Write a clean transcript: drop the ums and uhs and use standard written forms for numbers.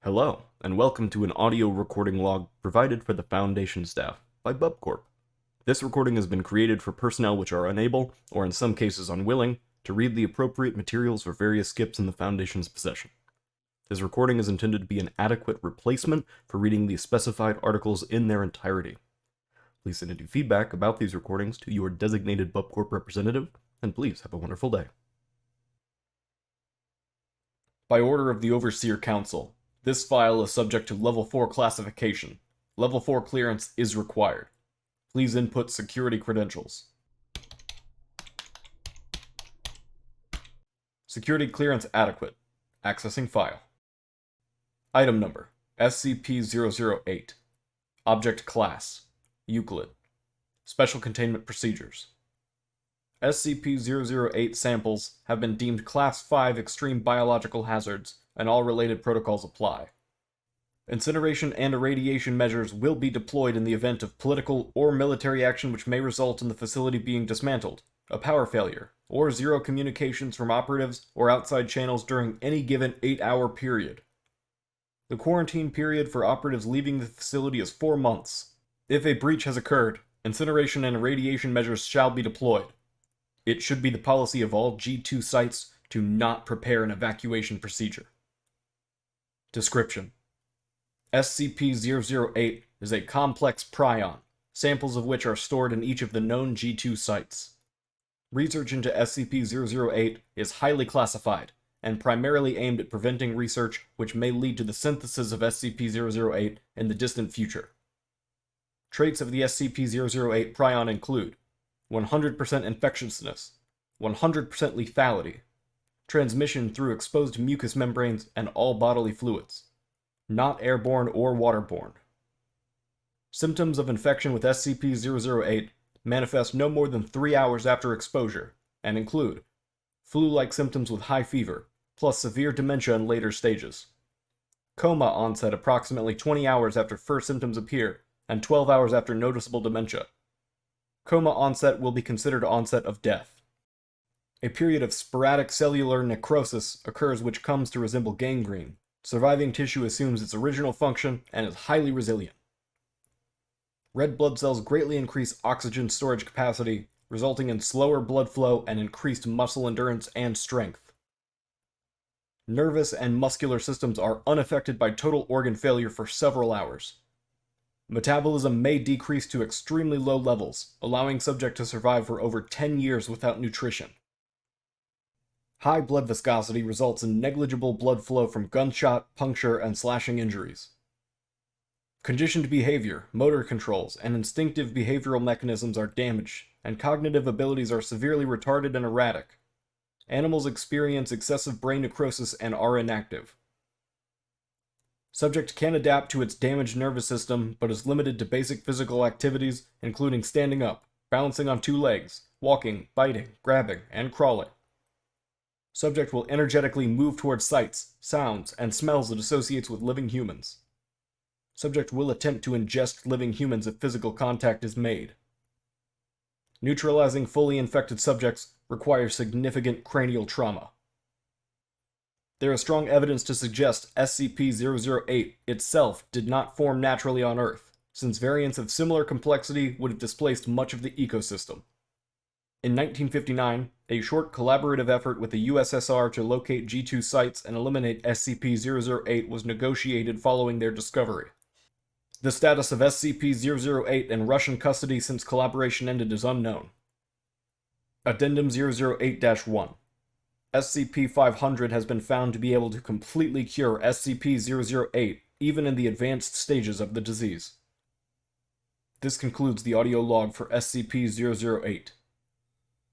Hello, and welcome to an audio recording log provided for the Foundation staff by BubCorp. This recording has been created for personnel which are unable, or in some cases unwilling, to read the appropriate materials for various skips in the Foundation's possession. This recording is intended to be an adequate replacement for reading the specified articles in their entirety. Please send any feedback about these recordings to your designated BubCorp representative, and please have a wonderful day. By order of the Overseer Council, this file is subject to Level 4 classification. Level 4 clearance is required. Please input security credentials. Security clearance adequate. Accessing file. Item number, SCP-008. Object class, Euclid. Special Containment Procedures. SCP-008 samples have been deemed Class 5 extreme biological hazards, and all related protocols apply. Incineration and irradiation measures will be deployed in the event of political or military action which may result in the facility being dismantled, a power failure, or zero communications from operatives or outside channels during any given 8-hour period. The quarantine period for operatives leaving the facility is 4 months. If a breach has occurred, incineration and irradiation measures shall be deployed. It should be the policy of all G2 sites to not prepare an evacuation procedure. Description: SCP-008 is a complex prion, samples of which are stored in each of the known G2 sites. Research into SCP-008 is highly classified, and primarily aimed at preventing research which may lead to the synthesis of SCP-008 in the distant future. Traits of the SCP-008 prion include 100% infectiousness, 100% lethality, transmission through exposed mucous membranes and all bodily fluids, not airborne or waterborne. Symptoms of infection with SCP-008 manifest no more than 3 hours after exposure, and include flu-like symptoms with high fever, plus severe dementia in later stages. Coma onset approximately 20 hours after first symptoms appear, and 12 hours after noticeable dementia. Coma onset will be considered onset of death. A period of sporadic cellular necrosis occurs which comes to resemble gangrene. Surviving tissue assumes its original function and is highly resilient. Red blood cells greatly increase oxygen storage capacity, resulting in slower blood flow and increased muscle endurance and strength. Nervous and muscular systems are unaffected by total organ failure for several hours. Metabolism may decrease to extremely low levels, allowing subject to survive for over 10 years without nutrition. High blood viscosity results in negligible blood flow from gunshot, puncture, and slashing injuries. Conditioned behavior, motor controls, and instinctive behavioral mechanisms are damaged, and cognitive abilities are severely retarded and erratic. Animals experience excessive brain necrosis and are inactive. Subject can adapt to its damaged nervous system, but is limited to basic physical activities, including standing up, balancing on 2 legs, walking, biting, grabbing, and crawling. Subject will energetically move towards sights, sounds, and smells it associates with living humans. Subject will attempt to ingest living humans if physical contact is made. Neutralizing fully infected subjects requires significant cranial trauma. There is strong evidence to suggest SCP-008 itself did not form naturally on Earth, since variants of similar complexity would have displaced much of the ecosystem. In 1959, a short collaborative effort with the USSR to locate G2 sites and eliminate SCP-008 was negotiated following their discovery. The status of SCP-008 in Russian custody since collaboration ended is unknown. Addendum 008-1. SCP-500 has been found to be able to completely cure SCP-008 even in the advanced stages of the disease. This concludes the audio log for SCP-008.